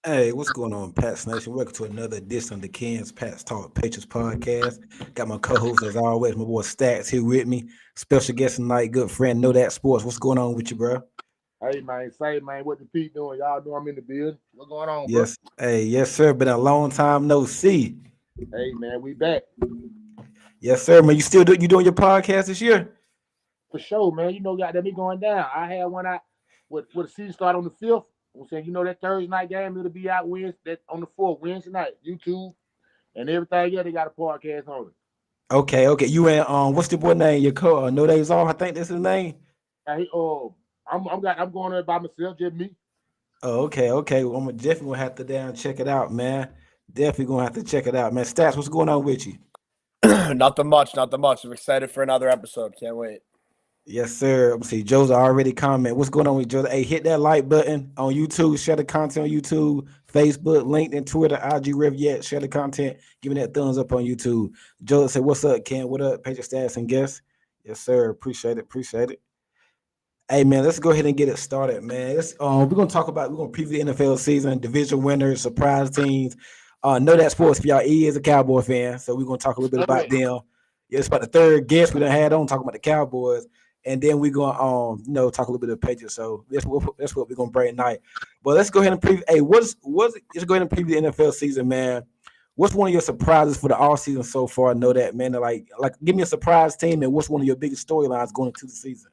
Hey, what's going on, Pat's Nation? Welcome to another edition of the Ken's Pat's Talk Patriots podcast. Got my co-host, as always, my boy Stacks here with me. Special guest tonight, good friend, Knowdat Sports. What's going on with you, bro? Hey man, say man, what the Pete doing? Y'all know I'm in the building. What's going on, bro? Yes, hey, yes, sir. Been a long time no see. Hey man, we back Yes, sir, man. You doing your podcast this year? for sure, man. Got that me going down. I had one out with the season start on the 5th. I'm saying, that Thursday night game, it'll be out Wednesday, that on the 4th, Wednesday night, YouTube and everything. Yeah, they got a podcast on it. Okay. You and what's the boy name? Your co No Days Off, I think that's his name. Hey, I'm going there by myself, just me. Oh, okay. Well, I'm definitely gonna have to down check it out, man. Definitely gonna have to check it out, man. Stats, what's going on with you? Nothing much. I'm excited for another episode. Can't wait. Yes, sir. Let's see, Joe's already comment. What's going on with Joe? Hey, hit that like button on YouTube. Share the content on YouTube, Facebook, LinkedIn, Twitter, IG, Rev yet. Share the content. Give me that thumbs up on YouTube. Joe said, "What's up, Ken? What up, Patriot Stats and guests?" Yes, sir. Appreciate it. Hey, man, let's go ahead and get it started, man. We're gonna preview the NFL season, division winners, surprise teams. Know that sports for y'all. He is a Cowboy fan, so we're gonna talk a little bit about them. Yeah, it's about the third guest we done had on talking about the Cowboys. And then we're gonna talk a little bit of Patriots. So that's what we're gonna bring tonight. But let's go ahead and preview. Hey, let's go ahead and preview the NFL season, man. What's one of your surprises for the all season so far? I know that, man. Like give me a surprise team, and what's one of your biggest storylines going into the season?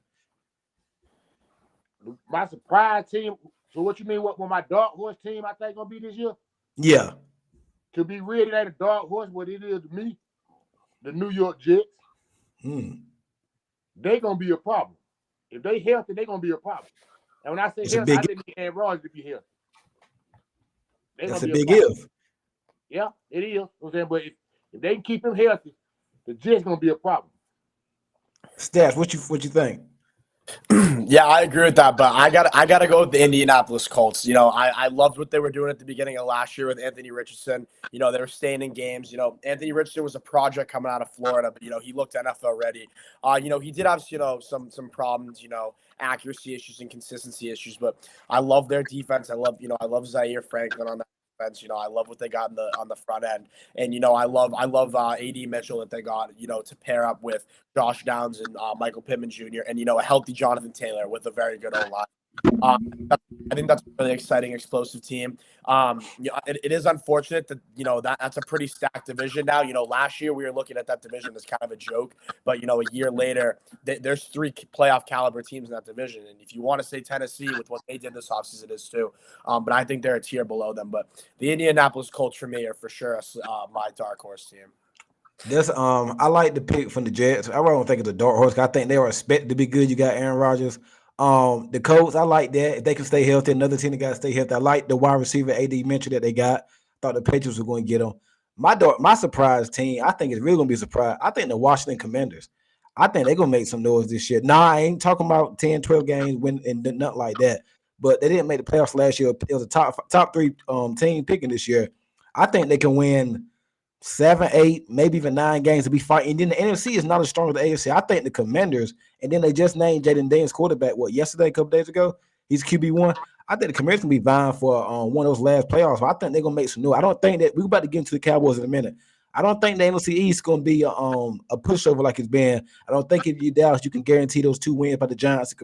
My surprise team. So what you mean? What my dark horse team? I think gonna be this year. Yeah. To be real, it ain't a dark horse. What it is to me, the New York Jets. They gonna be a problem. If they healthy, they gonna be a problem. And when I say healthy, I didn't mean Aaron Rodgers to be healthy. That's a big if. Yeah, it is. But if they can keep him healthy, the Jets gonna be a problem. Stats, what you think? Yeah, I agree with that, but I gotta go with the Indianapolis Colts. I loved what they were doing at the beginning of last year with Anthony Richardson. They were staying in games. Anthony Richardson was a project coming out of Florida, but he looked NFL ready. He did have some problems, accuracy issues and consistency issues, but I love their defense. I love Zaire Franklin on that defense. I love what they got on the front end, and I love AD Mitchell that they got to pair up with Josh Downs and Michael Pittman Jr. and a healthy Jonathan Taylor with a very good O-line. I think that's a really exciting, explosive team. It is unfortunate that that's a pretty stacked division now. Last year we were looking at that division as kind of a joke, but a year later there's 3 playoff caliber teams in that division, and if you want to say Tennessee with what they did this offseason, it is too. But I think they're a tier below them. But the Indianapolis Colts for me are for sure my dark horse team. I like the pick from the Jets. I really don't think it's a dark horse. I think they are expected to be good. You got Aaron Rodgers. The Colts, I like that. If they can stay healthy, another team that got to stay healthy. I like the wide receiver AD mentioned that they got. Thought the Patriots were going to get them. My surprise team, I think it's really going to be a surprise. I think the Washington Commanders. I think they're going to make some noise this year. Nah, I ain't talking about 10, 12 games, win and nothing like that. But they didn't make the playoffs last year. It was a top 3 team picking this year. I think they can win 7, 8, maybe even 9 games to be fighting. And then the NFC is not as strong as the AFC. I think the Commanders, and then they just named Jaden Daniels quarterback, yesterday, a couple days ago? He's QB1. I think the Commanders can be vying for one of those last playoffs. So I think they're going to make some noise. I don't think that – we're about to get into the Cowboys in a minute. I don't think the NFC East is going to be a pushover like it's been. I don't think if you Dallas, you can guarantee those 2 wins by the Giants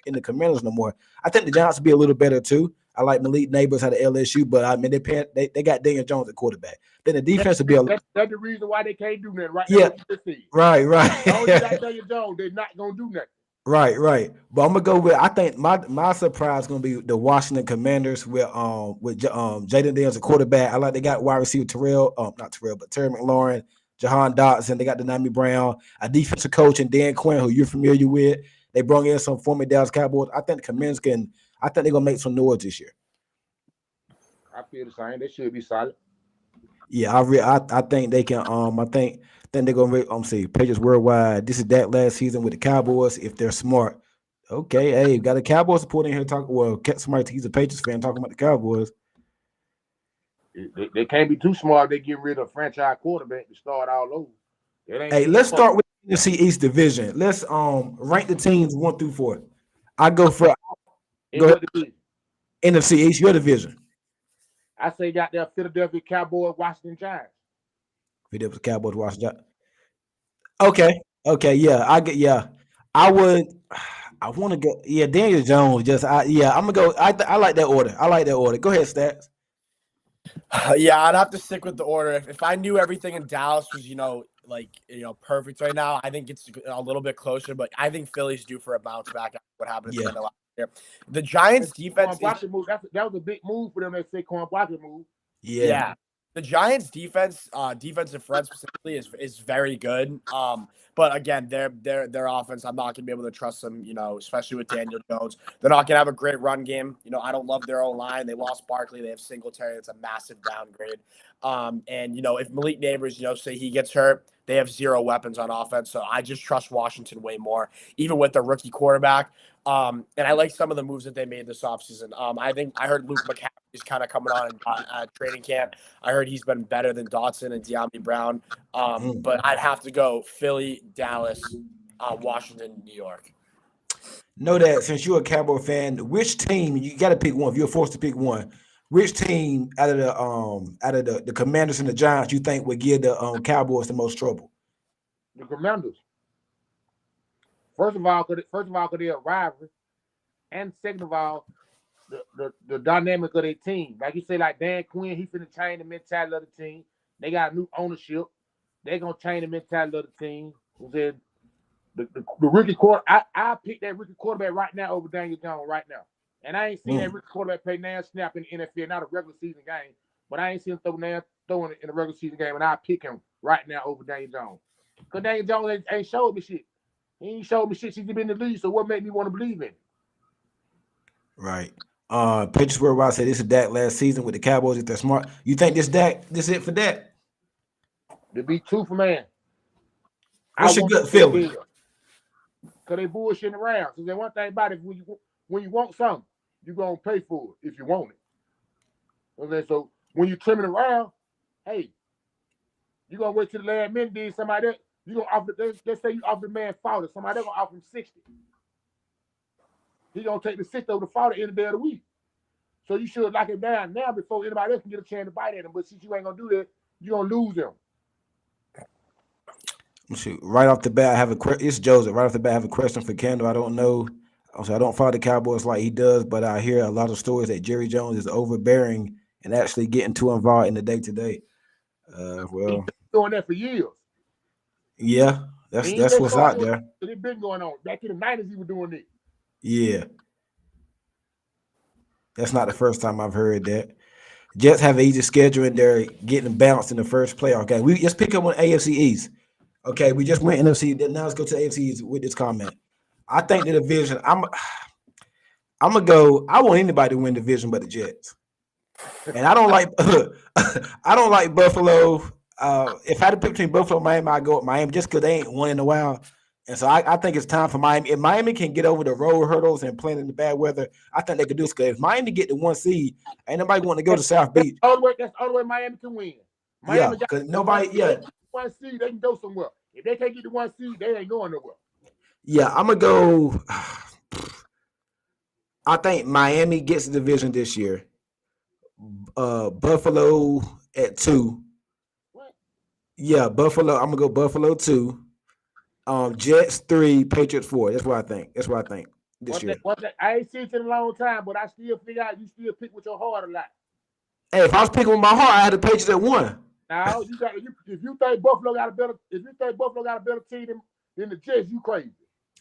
and the Commanders no more. I think the Giants will be a little better too. I like Malik Neighbors out of LSU, but I mean they got Daniel Jones at quarterback. Then the defense will be that's the reason why they can't do nothing right now. Right. Only got Daniel Jones, they're not gonna do nothing. Right. But I'm gonna go with I think my surprise is gonna be the Washington Commanders with Jaden Daniels a quarterback. I like they got wide receiver Terry McLaurin, Jahan Dotson. They got Denami Brown, a defensive coach, and Dan Quinn, who you're familiar with. They brought in some former Dallas Cowboys. I think the Commanders I think they're gonna make some noise this year. I feel the same. They should be solid. Yeah, I think they can. I think they're gonna see Patriots worldwide. This is that last season with the Cowboys if they're smart. Okay, hey, got a Cowboys support in here talking. Well, somebody he's a Patriots fan talking about the Cowboys. They can't be too smart. They get rid of a franchise quarterback to start all over. Hey, let's start with the NFC East division. Let's rank the teams 1 through 4. I go for NFC East, your division. I say got there Philadelphia Cowboys, Washington Giants. Philadelphia Cowboys, Washington. Okay, yeah, I would. I want to go. Yeah, Daniel Jones. I'm gonna go. I like that order. I like that order. Go ahead, stats. Yeah, I'd have to stick with the order. If I knew everything in Dallas was, perfect right now, I think it's a little bit closer. But I think Philly's due for a bounce back after what happened at the Yeah, end of last year. The Giants' defense Saquon Barkley move. That was a big move for them. That Saquon Barkley move. yeah. yeah. The Giants' defensive front specifically is very good. But again, their offense, I'm not gonna be able to trust them. Especially with Daniel Jones, they're not gonna have a great run game. I don't love their own line. They lost Barkley. They have Singletary. It's a massive downgrade. And if Malik Neighbors, say he gets hurt, they have zero weapons on offense. So I just trust Washington way more, even with the rookie quarterback. And I like some of the moves that they made this offseason. I heard Luke McCaffrey is kind of coming on in training camp. I heard he's been better than Dotson and De'Ami Brown. But I'd have to go Philly, Dallas, Washington, New York. Know that since you're a Cowboy fan, which team you got to pick one? If you're forced to pick one, which team out of the Commanders and the Giants you think would give the Cowboys the most trouble? The Commanders. First of all, because they're a rivalry, and second of all, the dynamic of their team. Like you say, like Dan Quinn, he finna change the mentality of the team. They got new ownership. They're gonna change the mentality of the team. The rookie quarter, I pick that rookie quarterback right now over Daniel Jones right now. And I ain't seen that rookie quarterback play now snap in the NFL, not a regular season game, but I ain't seen him throwing it in a regular season game, and I pick him right now over Daniel Jones. Because Daniel Jones ain't showed me shit. He ain't showed me shit since he been in the league, so what made me want to believe in it? Right. Patriots Worldwide said this is Dak last season with the Cowboys if they're smart. You think this is it for Dak? To be true for man. What's your gut feeling? Because they bullshitting around. So one thing about it, when you want something, you're going to pay for it if you want it. Okay, so when you're trimming around, hey, you're going to wait till the last minute, then somebody else, you're going to offer, let's say you offer the man 40, somebody else going to offer him 60. He's going to take the 60 over the 40 any day of the week. So you should lock him down now before anybody else can get a chance to bite at him. But since you ain't going to do that, you're going to lose him. Shoot, right off the bat, I have a question. It's Joseph. Right off the bat, I have a question for Kendall. I don't know. Also, I don't follow the Cowboys like he does, but I hear a lot of stories that Jerry Jones is overbearing and actually getting too involved in the day-to-day. He's been doing that for years. Yeah, that's what's out there. It's been going on. Back in the 90s, he was doing it. Yeah. That's not the first time I've heard that. Jets have an easy schedule and they're getting bounced in the first playoff game. We just pick up on AFC East. Okay, we just went NFC. Now let's go to AFC East with this comment. I think the division, I'm gonna go. I want anybody to win the division but the Jets. And I don't like Buffalo. If I had to pick between Buffalo and Miami, I'd go with Miami just because they ain't won in a while. And so I think it's time for Miami. If Miami can get over the road hurdles and playing in the bad weather, I think they could do this. Because if Miami get the 1 seed, ain't nobody want to go to South Beach. That's the only way Miami can win. Miami because nobody. Yeah, 1 seed, they can go somewhere. If they can't get the 1 seed, they ain't going nowhere. Yeah, I'm gonna go. I think Miami gets the division this year. Buffalo at 2. What? Yeah, Buffalo. I'm gonna go Buffalo 2. Jets 3, Patriots 4. That's what I think. This year. I ain't seen it in a long time, but I still figure out you still pick with your heart a lot. Hey, if I was picking with my heart, I had the Patriots at 1. Now if you think Buffalo got a better team than the Jets, you crazy.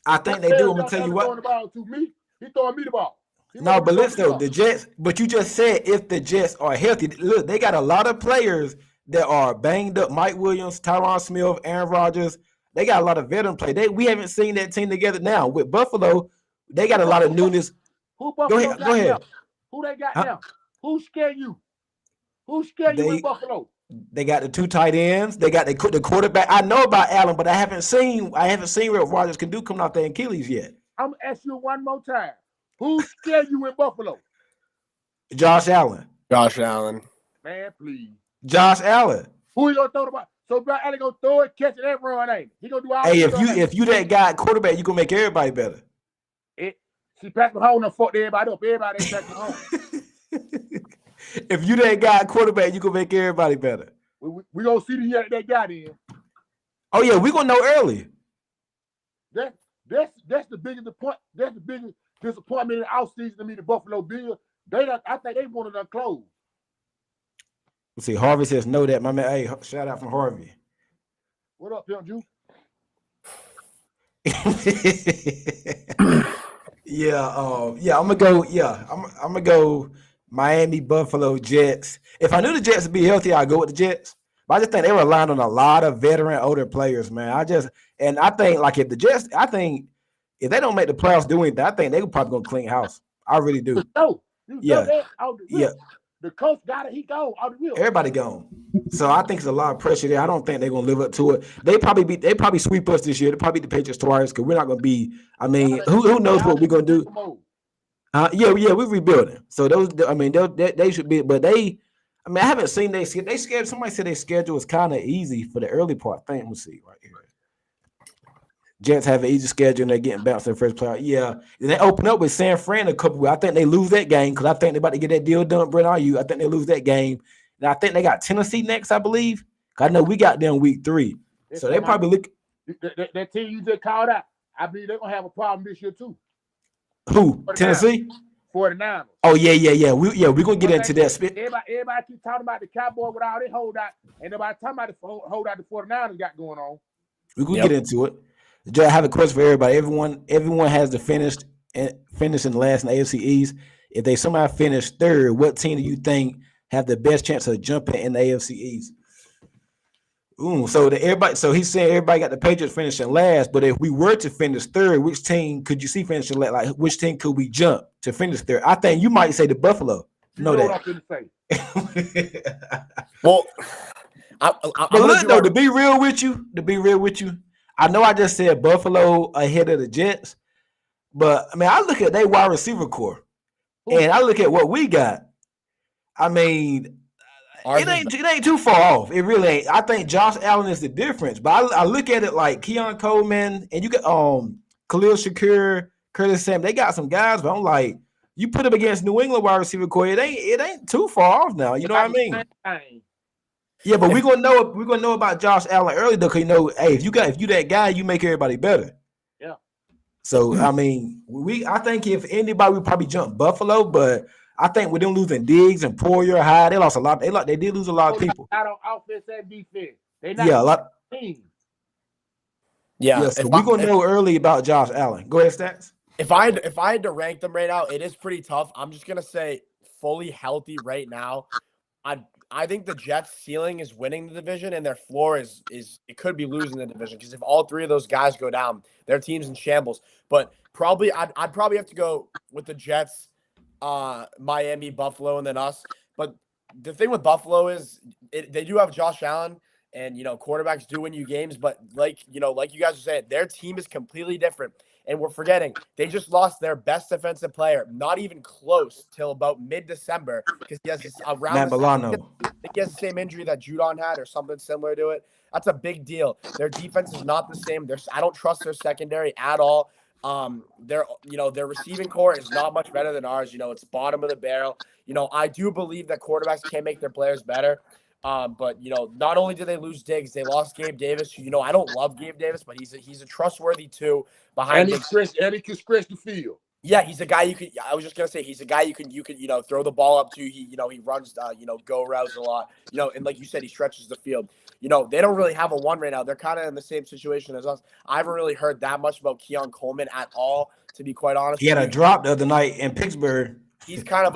I think they do. I'm gonna tell you what. Throwing the ball to me, he throwing me the ball. No, but listen though, the Jets. But you just said if the Jets are healthy, look, they got a lot of players that are banged up. Mike Williams, Tyron Smith, Aaron Rodgers. They got a lot of veteran play. We haven't seen that team together now. With Buffalo, they got a lot of newness. Who Buffalo go ahead. Now? Who they got now? Who scared you? Who scared you in Buffalo? They got the 2 tight ends. They got the quarterback. I know about Allen, but I haven't seen what Rodgers can do coming off the Achilles yet. I'm gonna ask you one more time. Who scared you in Buffalo? Josh Allen. Man, please. Josh Allen. Who he gonna throw the ball? So Josh Allen gonna throw it, catch it, and run, ain't he? He gonna do all. Hey, if you that guy quarterback, you gonna make everybody better. See, Patrick Mahomes done fucked everybody up. Everybody ain't Patrick Mahomes. if you that guy quarterback, you can make everybody better. We gonna see that guy then. Oh yeah, we gonna know early. That's the biggest point. That's the biggest disappointment in the offseason to me. The Buffalo Bills. I think they wanted to close. Let's see, Harvey says Knowdat. My man, hey, shout out from Harvey. What up, Pimp Ju? Yeah, I'm gonna go. Yeah, I'm gonna go Miami, Buffalo, Jets. If I knew the Jets would be healthy, I'd go with the Jets. But I just think they were relying on a lot of veteran, older players, man. I think like if the Jets, I think if they don't make the playoffs do anything, I think they could probably go clean house. I really do. No, Yeah. Yeah. The coach got it. He gone. Everybody gone. So I think it's a lot of pressure there. I don't think they're gonna live up to it. They probably sweep us this year. They probably beat the Patriots twice because we're not gonna be. I mean, who knows what we're gonna do? Yeah, we're rebuilding. So they should be. But I haven't seen they schedule. Somebody said their schedule is kind of easy for the early part. I think we'll see right here. Jets have an easy schedule and they're getting bounced in the first playoff. Yeah. And they open up with San Fran a couple weeks. I think they lose that game because I think they're about to get that deal done, Brent. Are you? I think they lose that game. And I think they got Tennessee next, I believe. I know we got them week 3. So they probably look. That team you just called out, I believe they're going to have a problem this year too. Who? Tennessee? 49ers. Oh, yeah. We're going to get into that. Everybody keep talking about the Cowboys with all their holdout. And nobody talking about the holdout the 49ers got going on. We're going to get into it. Joe, I have a question for everybody. Everyone has the finish in the last in the AFC East. If they somehow finish third, what team do you think have the best chance of jumping in the AFC East? So he's saying everybody got the Patriots finishing last, but if we were to finish third, which team could you see finishing last? Like which team could we jump to finish third? I think you might say the Buffalo. You know what I'm going to say. Well, to be real with you, I know I just said Buffalo ahead of the Jets, but I mean I look at their wide receiver core, and I look at what we got. I mean, it ain't too far off. It really ain't. I think Josh Allen is the difference, but I look at it like Keon Coleman and you got Khalil Shakir, Curtis Sam. They got some guys, but I'm like, you put them against New England wide receiver core, it ain't too far off now. You know what I mean? Yeah, but we're gonna know about Josh Allen early though, because hey, if you that guy, you make everybody better. Yeah. So I mean, I think if anybody, we probably jump Buffalo, but I think with them losing Diggs and Poyer High, they lost a lot. They did lose a lot of people. Out on offense and defense. They not a lot. Team. Yeah. So we're gonna know early about Josh Allen. Go ahead, Stats. If I had to rank them right now, it is pretty tough. I'm just gonna say fully healthy right now. I think the Jets' ceiling is winning the division, and their floor is it could be losing the division because if all 3 of those guys go down, their team's in shambles. But probably I'd probably have to go with the Jets, Miami, Buffalo, and then us. But the thing with Buffalo is they do have Josh Allen, and quarterbacks do win you games. But like you guys are saying, their team is completely different. And we're forgetting they just lost their best defensive player, not even close till about mid-December because he has Matt Milano. I think he has the same injury that Judon had or something similar to it. That's a big deal. Their defense is not the same. I don't trust their secondary at all. Their receiving core is not much better than ours. It's bottom of the barrel. I do believe that quarterbacks can make their players better. But not only did they lose Diggs, they lost Gabe Davis. Who, I don't love Gabe Davis, but he's a trustworthy 2 behind. And he can stretch the field. Yeah, he's a guy you could. I was just gonna say he's a guy you could throw the ball up to. He runs go routes a lot. And like you said, he stretches the field. They don't really have a 1 right now. They're kind of in the same situation as us. I haven't really heard that much about Keon Coleman at all, to be quite honest. He had a drop the other night in Pittsburgh. He's kind of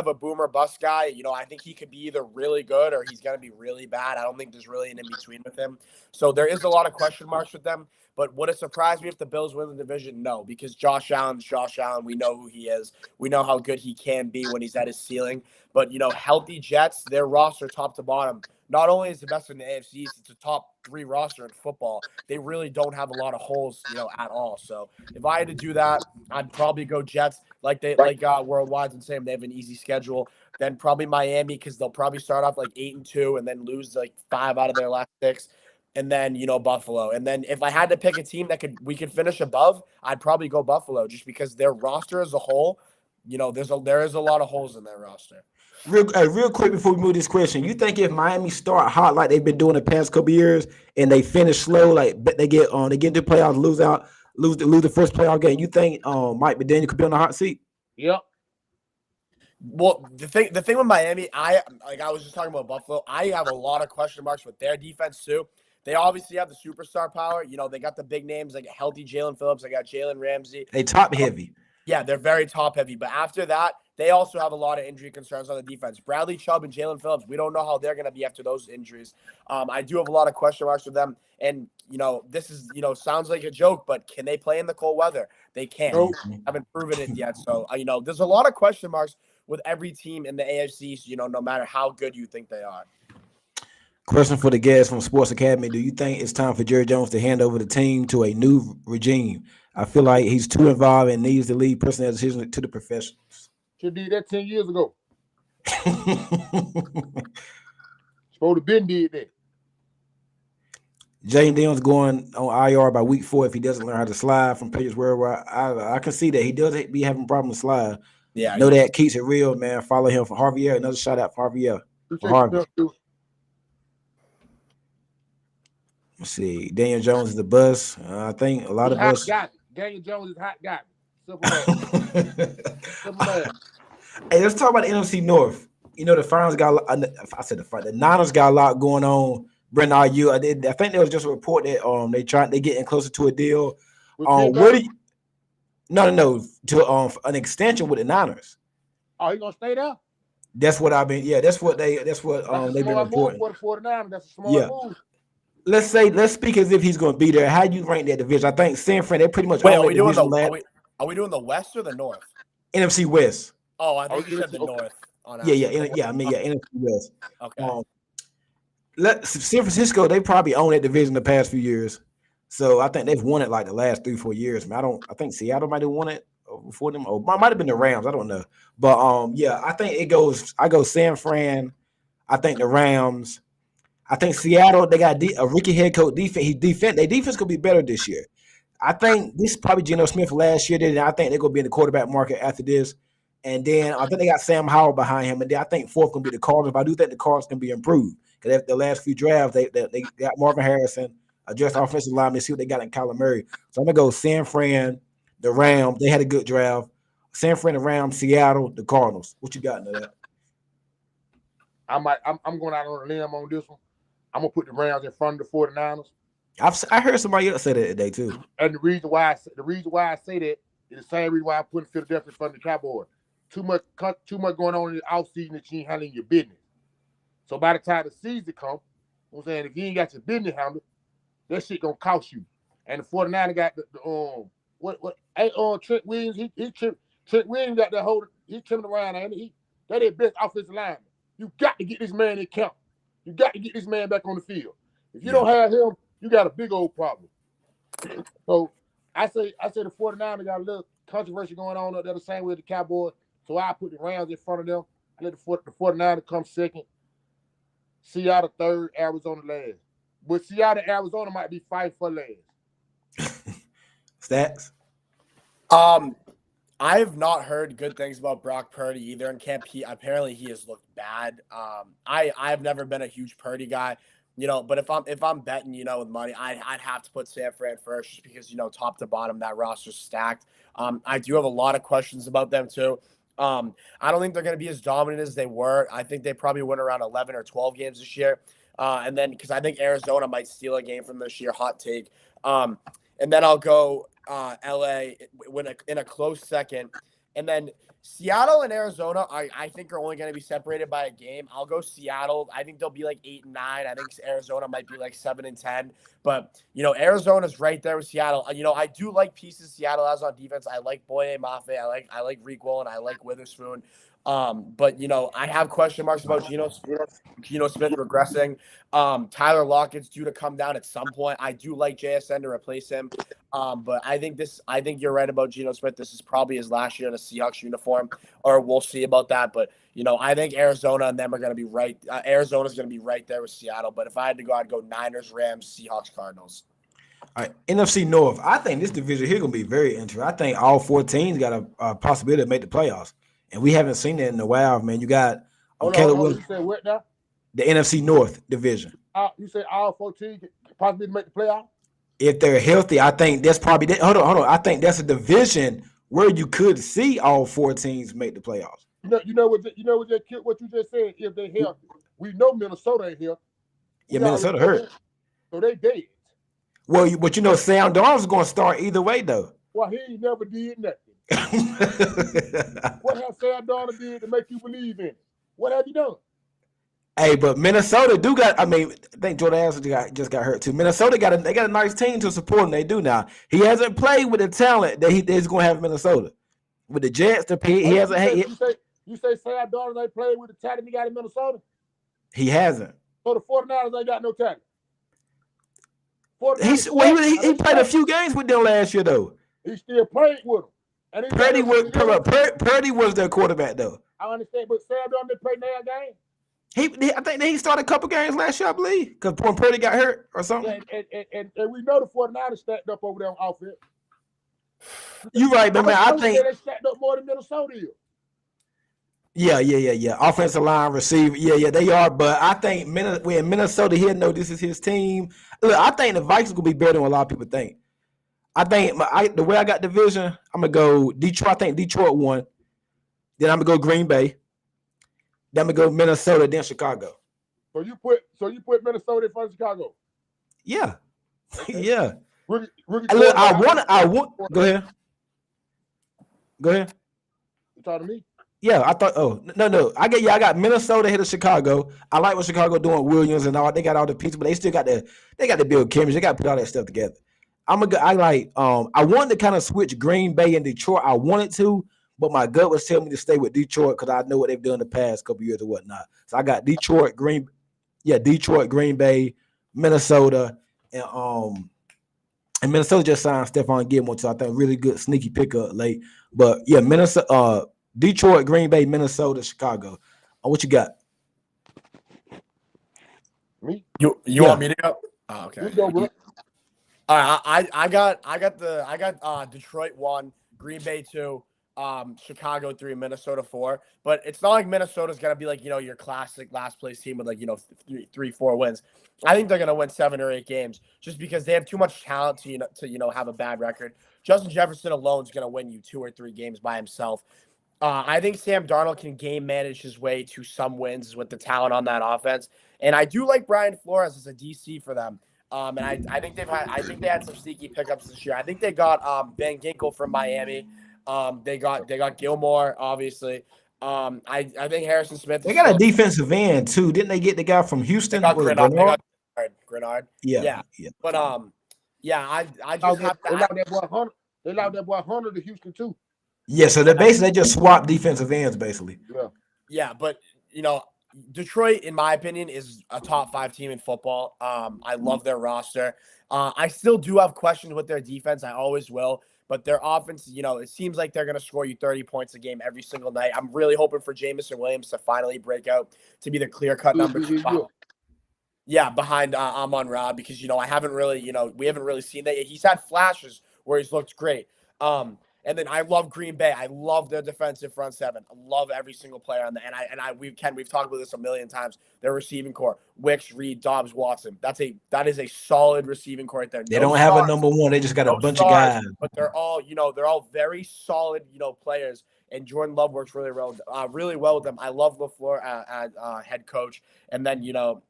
a boomer bust guy. I think he could be either really good or he's going to be really bad. I don't think there's really an in-between with him. So there is a lot of question marks with them. But would it surprise me if the Bills win the division? No, because Josh Allen's Josh Allen. We know who he is. We know how good he can be when he's at his ceiling. But, healthy Jets, their roster top to bottom, not only is the best in the AFC East, it's a top 3 roster in football. They really don't have a lot of holes, at all. So if I had to do that, I'd probably go Jets like Worldwide's and saying they have an easy schedule. Then probably Miami because they'll probably start off like 8-2 and then lose like 5 out of their last 6. And then, Buffalo. And then if I had to pick a team we could finish above, I'd probably go Buffalo just because their roster as a whole there is a lot of holes in their roster. Real quick before we move this question, you think if Miami start hot like they've been doing the past couple years and they finish slow, like they get into the playoffs, lose the first playoff game, you think Mike McDaniel could be on the hot seat? Yep. Well, the thing with Miami, I was just talking about Buffalo. I have a lot of question marks with their defense too. They obviously have the superstar power. They got the big names like a healthy Jalen Phillips. They got Jalen Ramsey. They top heavy. Yeah, they're very top heavy. But after that, they also have a lot of injury concerns on the defense. Bradley Chubb and Jalen Phillips, we don't know how they're going to be after those injuries. I do have a lot of question marks with them. And, this is, sounds like a joke, but can they play in the cold weather? They can't. Nope. Haven't proven it yet. So, there's a lot of question marks with every team in the AFC, no matter how good you think they are. Question for the guests from Sports Academy. Do you think it's time for Jerry Jones to hand over the team to a new regime? I feel like he's too involved and needs to leave personnel decisions to the professionals. Should did that 10 years ago. Supposed to been did that. Jay Dillon's going on IR by week 4 if he doesn't learn how to slide from Patriots where I can see that he does be having problems slide. Yeah. Knowdat keeps it real, man. Follow him for Harvey L. Another shout out for Harvey L. Let's see. Daniel Jones is the buzz. I think a lot of us. Daniel Jones is hot guy. Simple as. Hey, let's talk about the NFC North. The finals got. The Niners got a lot going on. Brendan, I think there was just a report that they getting closer to a deal. Where do you? No, to an extension with the Niners. Oh, he gonna stay there? That's what I've been. Yeah, that's what they've been reporting. For the 49ers, that's a small move. Let's speak as if he's going to be there. How do you rank that division? I think San Fran, they pretty much. Wait, are we doing the West or the North? NFC West. Oh, I think you said the North. Yeah. I mean, NFC West. Okay. San Francisco, they probably own that division the past few years, so I think they've won it like the last 3-4 years. I think Seattle might have won it before them, or might have been the Rams. I don't know, but I think it goes. I go San Fran. I think the Rams. I think Seattle, they got a rookie head coach defense. Their defense could be better this year. I think this is probably Geno Smith last year. And I think they're going to be in the quarterback market after this. And then I think they got Sam Howell behind him. And then I think fourth going to be the Cardinals. But I do think the Cardinals can be improved. Because the last few drafts, they got Marvin Harrison, addressed offensive lineman, see what they got in Kyler Murray. So I'm going to go San Fran, the Rams. They had a good draft. San Fran, the Rams, Seattle, the Cardinals. What you got into that? I'm going out on a limb on this one. I'm gonna put the Rams in front of the 49ers. I heard somebody else say that today too. And the reason why I say that is the same reason why I put Philadelphia in front of the Cowboys. Too much going on in the offseason that you ain't handling your business. So by the time the season comes, I'm saying if you ain't got your business handled, that shit gonna cost you. And the 49ers got Trent Williams. Trent Williams got that whole. He's trimming around, and that is best offensive lineman. You got to get this man in count. You got to get this man back on the field. If you don't have him, you got a big old problem. So I say the 49ers got a little controversy going on up there the same way with the Cowboys. So I put the Rams in front of them. I let the 49ers come second. Seattle third, Arizona last. But Seattle and Arizona might be fighting for last. Stats? I have not heard good things about Brock Purdy either in camp. Apparently he has looked bad. I've never been a huge Purdy guy, but if I'm betting, with money, I'd have to put San Fran first just because, top to bottom, that roster's stacked. I do have a lot of questions about them too. I don't think they're going to be as dominant as they were. I think they probably win around 11 or 12 games this year. And then because I think Arizona might steal a game from this year, hot take. And then I'll go LA in a close second. And then Seattle and Arizona, I think are only going to be separated by a game. I'll go Seattle. I think they'll be like 8-9. I think Arizona might be like 7-10. But, Arizona's right there with Seattle. I do like pieces Seattle has on defense. I like Boye Mafe. I like Reek Willen. I like Witherspoon. But, I have question marks about Geno Smith regressing. Tyler Lockett's due to come down at some point. I do like JSN to replace him. But I think you're right about Geno Smith. This is probably his last year in a Seahawks uniform, or we'll see about that. But, I think Arizona and them are going to be right. Arizona's going to be right there with Seattle. But if I had to go, I'd go Niners, Rams, Seahawks, Cardinals. All right, NFC North. I think this division here gonna be very interesting. I think all 4 teams got a possibility to make the playoffs, and we haven't seen that in a while, man. You got Caleb Hold on. Williams, You said what now? the NFC North division. You said all 14 possibly make the playoff? If they're healthy, I think that's probably hold on. I think that's a division where you could see all 4 teams make the playoffs. You know what you just said. If they healthy, we know Minnesota ain't healthy. Yeah, Minnesota hurt. So they dead. Well, but Sam Darnold's going to start either way, though. Well, he ain't never did nothing. What has Sam Darnold did to make you believe in it? What have you done? Hey, but Minnesota do got. I mean, I think Jordan Anderson just got hurt too. Minnesota got a nice team to support him. They do now. He hasn't played with the talent that he's going to have in Minnesota. With the Jets, he hasn't. You say Sam Darnold ain't played with the talent he got in Minnesota? He hasn't. So the 49ers ain't got no talent. He played a few games with them last year though. He still played with them. And Purdy was their quarterback though. I understand, but Sam Darnold didn't play that game. I think he started a couple games last year, I believe, because when Purdy got hurt or something. And we know the 49ers stacked up over there on offense. You're right, but man, I think they stacked up more than Minnesota is. Yeah. Offensive line, receiver, yeah, they are. But I think when Minnesota, he'll know this is his team. Look, I think the Vikings will be better than what a lot of people think. I think the way I got division, I'm gonna go Detroit. I think Detroit won. Then I'm gonna go Green Bay. Then I'm gonna go Minnesota. Then Chicago. So you put Minnesota in front of Chicago. Yeah, Okay. yeah. Look, I want. Go ahead. You talking to me? Yeah, I thought. Oh no. I got Minnesota ahead of Chicago. I like what Chicago doing with Williams and all. They got all the pieces, but they still got to build chemistry. They got to put all that stuff together. I wanted to kind of switch Green Bay and Detroit. I wanted to, but my gut was telling me to stay with Detroit because I know what they've done the past couple years or whatnot. So I got Detroit, Green Bay, Minnesota, and Minnesota just signed Stephon Gilmore, so I think really good sneaky pickup late. But yeah, Minnesota, Detroit, Green Bay, Minnesota, Chicago. What you got? Me? You want me to go? Oh, okay. You go, bro. All right, I got Detroit 1, Green Bay 2, Chicago 3, Minnesota 4. But it's not like Minnesota's gonna be like your classic last place team with 3-4 wins. I think they're gonna win 7 or 8 games just because they have too much talent to have a bad record. Justin Jefferson alone is gonna win you 2 or 3 games by himself. I think Sam Darnold can game manage his way to some wins with the talent on that offense, and I do like Brian Flores as a DC for them. And I think they had some sneaky pickups this year. I think they got Van Ginkel from Miami. They got Gilmore, obviously. I think Harrison Smith. They got a defensive end too. Didn't they get the guy from Houston? They got Grenard. Yeah. But I just they allowed that boy Hunter to Houston too. Yeah, so they just swapped defensive ends basically. Yeah, but Detroit, in my opinion, is a top 5 team in football. I love their roster. I still do have questions with their defense. I always will. But their offense, it seems like they're going to score you 30 points a game every single night. I'm really hoping for Jameson Williams to finally break out to be the clear-cut number 2. Behind Amon-Ra because, we haven't really seen that. He's had flashes where he's looked great. And then I love Green Bay. I love their defensive front 7. I love every single player on that. We've talked about this a million times. Their receiving core: Wicks, Reed, Dobbs, Watson. That is a solid receiving core right there. They don't have a number one. They just got a bunch of guys. But they're all very solid, players. And Jordan Love works really well with them. I love LaFleur as head coach. And then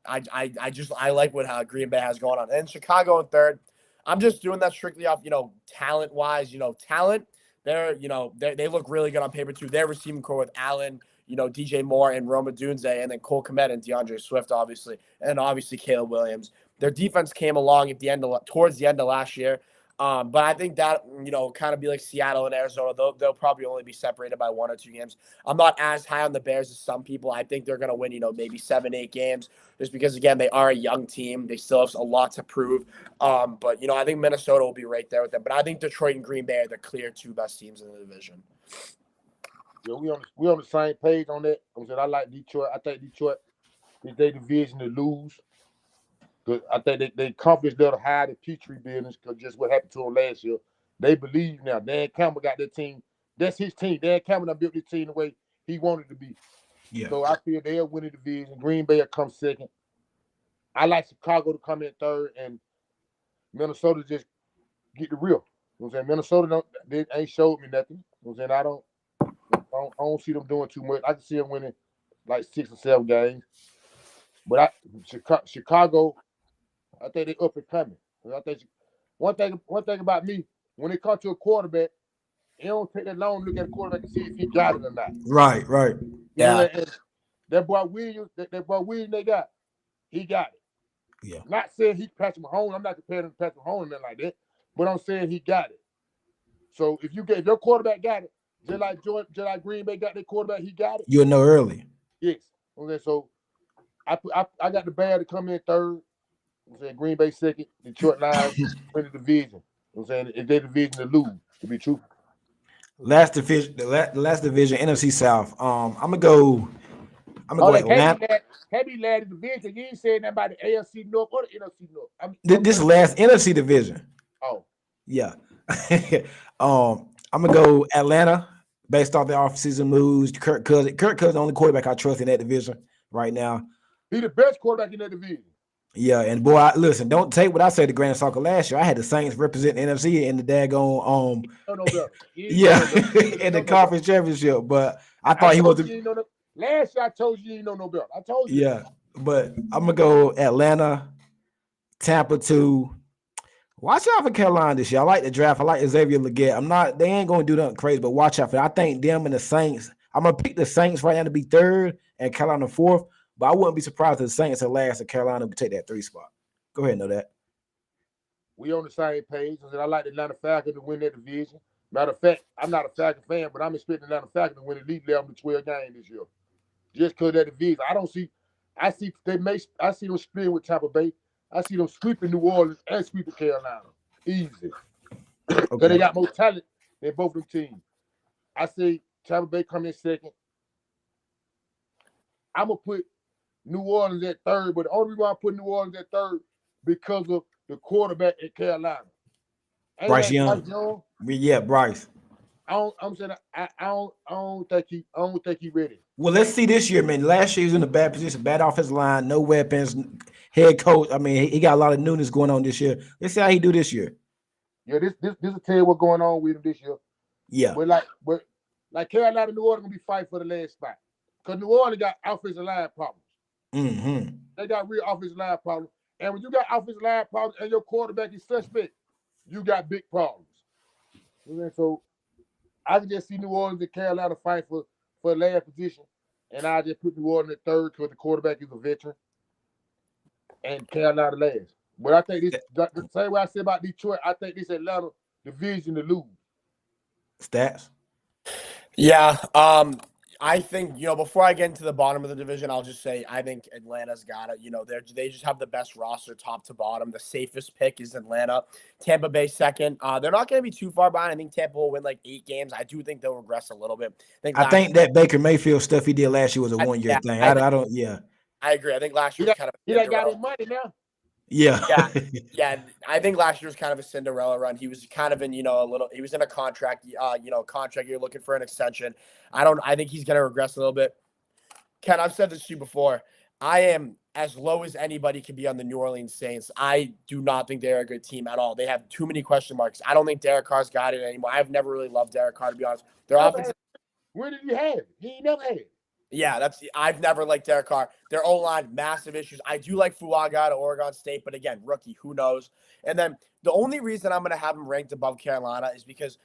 I like what Green Bay has going on. And Chicago in 3rd. I'm just doing that strictly off talent wise. Talent. They look really good on paper too. Their receiving core with Allen, DJ Moore and Roma Dunze, and then Cole Kmet and DeAndre Swift, obviously, and obviously Caleb Williams. Their defense came along towards the end of last year. But I think that, kind of be like Seattle and Arizona. They'll probably only be separated by 1 or 2 games. I'm not as high on the Bears as some people. I think they're going to win, maybe 7, 8 games just because, again, they are a young team. They still have a lot to prove. But, I think Minnesota will be right there with them. But I think Detroit and Green Bay are the clear 2 best teams in the division. Yeah, we on the same page on that. I like Detroit. I think Detroit is their division to lose. Because I think they confidence level high the Petrie business because just what happened to them last year. They believe now. Dan Campbell got their team. That's his team. Dan Campbell done built his team the way he wanted to be. Yeah. So I feel they'll win the division. Green Bay will come second. I like Chicago to come in third, and Minnesota just get the real. You know what I'm saying? Minnesota they ain't showed me nothing. You know what I'm saying? I don't see them doing too much. I can see them winning like 6 or 7 games. But Chicago, I think they up and coming. I think one thing about me, when it comes to a quarterback, it don't take that long to look at a quarterback and see if he got it or not. Right. You know, and that boy Williams, they got, he got it. Yeah. Not saying he Patrick Mahomes. I'm not comparing him to Patrick Mahomes and nothing like that. But I'm saying he got it. So if your quarterback got it, just like Green Bay got their quarterback, he got it. You'll know early. Yes. Okay, so I got the Bears to come in third. I'm saying Green Bay second, Detroit Lions win the division. I'm saying if they division to lose, to be true. Last division, the last division, NFC South. I'm gonna go Atlanta. Heavy lad division. You ain't saying nothing about the AFC North or the NFC North. This last NFC division. Oh. Yeah. I'm gonna go Atlanta based off the offseason moves. Kirk Cousins the only quarterback I trust in that division right now. He the best quarterback in that division. Yeah, and boy, listen, don't take what I said to Grand Soccer last year. I had the Saints representing NFC in the daggone in the conference championship, but I thought he was last year I told you know no better. I told you. Yeah, but I'm gonna go Atlanta, Tampa 2. Watch out for Carolina this year. I like the draft. I like Xavier Legette. They ain't gonna do nothing crazy, but watch out for it. I think them and the Saints. I'm gonna pick the Saints right now to be third and Carolina fourth, but I wouldn't be surprised if the Saints are last and Carolina would take that 3 spot. Go ahead, Knowdat. We on the same page. I like the Atlanta Falcons to win that division. Matter of fact, I'm not a Falcon fan, but I'm expecting Atlanta Falcons to win at least 11 to 12 games this year. Just because of that division. I see them split with Tampa Bay. I see them sweeping New Orleans and sweeping Carolina. Easy. Because they got more talent than both of them teams. I see Tampa Bay come in second. I'm going to put New Orleans at third, but the only reason why I put New Orleans at third because of the quarterback at Carolina. Bryce Young. Yeah, Bryce. I don't think he ready. Well, let's see this year, man. Last year he was in a bad position, bad offensive line, no weapons, head coach. I mean, he got a lot of newness going on this year. Let's see how he do this year. Yeah, this will tell you what's going on with him this year. Yeah. But like Carolina, New Orleans gonna be fighting for the last spot. Because New Orleans got offensive line problems. Mm-hmm. They got real offensive line problems. And when you got offensive line problems and your quarterback is suspect, you got big problems. And so I can just see New Orleans and Carolina fight for last position. And I just put New Orleans at third because the quarterback is a veteran. And Carolina last. But I think the same way I said about Detroit, I think this Atlanta division to lose. Stats? Yeah. I think, before I get into the bottom of the division, I'll just say I think Atlanta's got it. They just have the best roster top to bottom. The safest pick is Atlanta. Tampa Bay second. They're not going to be too far behind. I think Tampa will win like 8 games. I do think they'll regress a little bit. I think that Baker Mayfield stuff he did last year was a one-year thing. I agree. I think last year was kind of he got his money now. Yeah. I think last year was kind of a Cinderella run. He was kind of in, he was in a contract, contract. You're looking for an extension. I think he's going to regress a little bit. Ken, I've said this to you before. I am as low as anybody can be on the New Orleans Saints. I do not think they're a good team at all. They have too many question marks. I don't think Derek Carr's got it anymore. I've never really loved Derek Carr, to be honest. Their offense. Where did he have it? He ain't never had it. Yeah, I've never liked Derek Carr. Their O-line, massive issues. I do like Fuaga at Oregon State, but again, rookie, who knows? And then the only reason I'm going to have him ranked above Carolina is because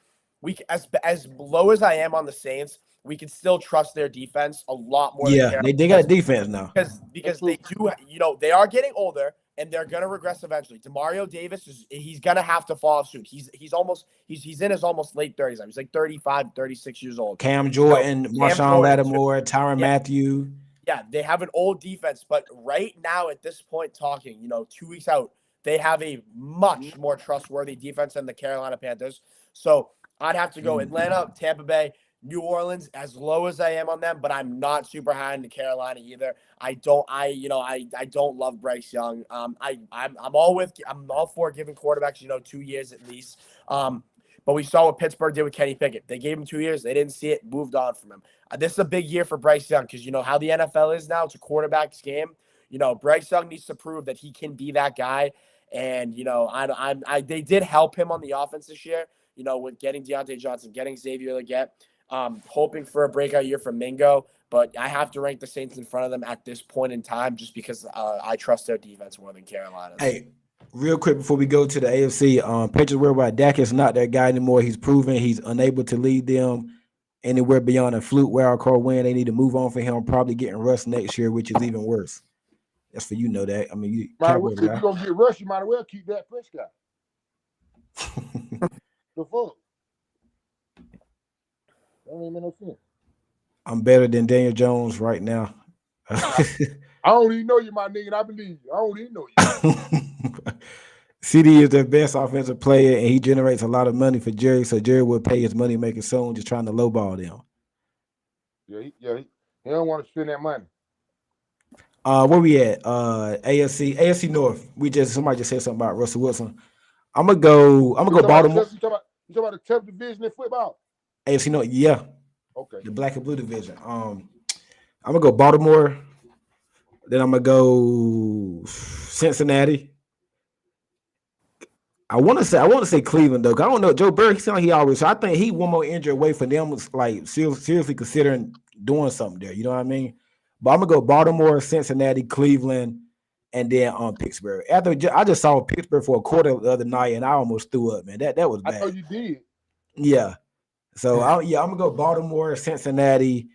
as low as I am on the Saints, we can still trust their defense a lot more. Yeah, they got a defense now. Because they do, they are getting older and they're going to regress eventually. Demario Davis he's going to have to fall off soon. He's in his almost late 30s. He's like 35, 36 years old. Cam Jordan, Marshawn Lattimore, Tyrann Mathieu. Yeah, they have an old defense, but right now at this point talking, 2 weeks out, they have a much more trustworthy defense than the Carolina Panthers. So I'd have to go Atlanta, Tampa Bay, New Orleans, as low as I am on them, but I'm not super high into Carolina either. I don't love Bryce Young. I'm all for giving quarterbacks 2 years at least. But we saw what Pittsburgh did with Kenny Pickett. They gave him 2 years. They didn't see it, moved on from him. This is a big year for Bryce Young because you know how the NFL is now. It's a quarterback's game. Bryce Young needs to prove that he can be that guy. And they did help him on the offense this year. With getting Deontay Johnson, getting Xavier Legette. Hoping for a breakout year from Mingo, but I have to rank the Saints in front of them at this point in time just because I trust their defense more than Carolina's. Hey, real quick before we go to the AFC, Patriots worry about Dak is not that guy anymore. He's proven he's unable to lead them anywhere beyond a fluke wild card win. They need to move on for him, probably getting Russ next year, which is even worse. That's for that. I mean, you if you're going to get Russ, you might as well keep that Prescott. The fuck? That don't even make no sense. I'm better than Daniel Jones right now. I don't even know you, my nigga. I believe you. I don't even know you. CD is their best offensive player, and he generates a lot of money for Jerry, so Jerry will pay his money making soon, just trying to lowball them. He don't want to spend that money. Where we at? AFC North. Somebody just said something about Russell Wilson. I'm gonna go Baltimore. You talking about the tough division in football? AFC North, yeah. Okay. The black and blue division. I'm gonna go Baltimore. Then I'm gonna go Cincinnati. I want to say Cleveland though. I don't know. Joe Burrow, he sounds like he always. So I think he one more injury away for them was like seriously considering doing something there. You know what I mean? But I'm gonna go Baltimore, Cincinnati, Cleveland, and then Pittsburgh. I just saw Pittsburgh for a quarter the other night, and I almost threw up. Man, that was bad. I thought you did. Yeah. So I'm gonna go Baltimore, Cincinnati,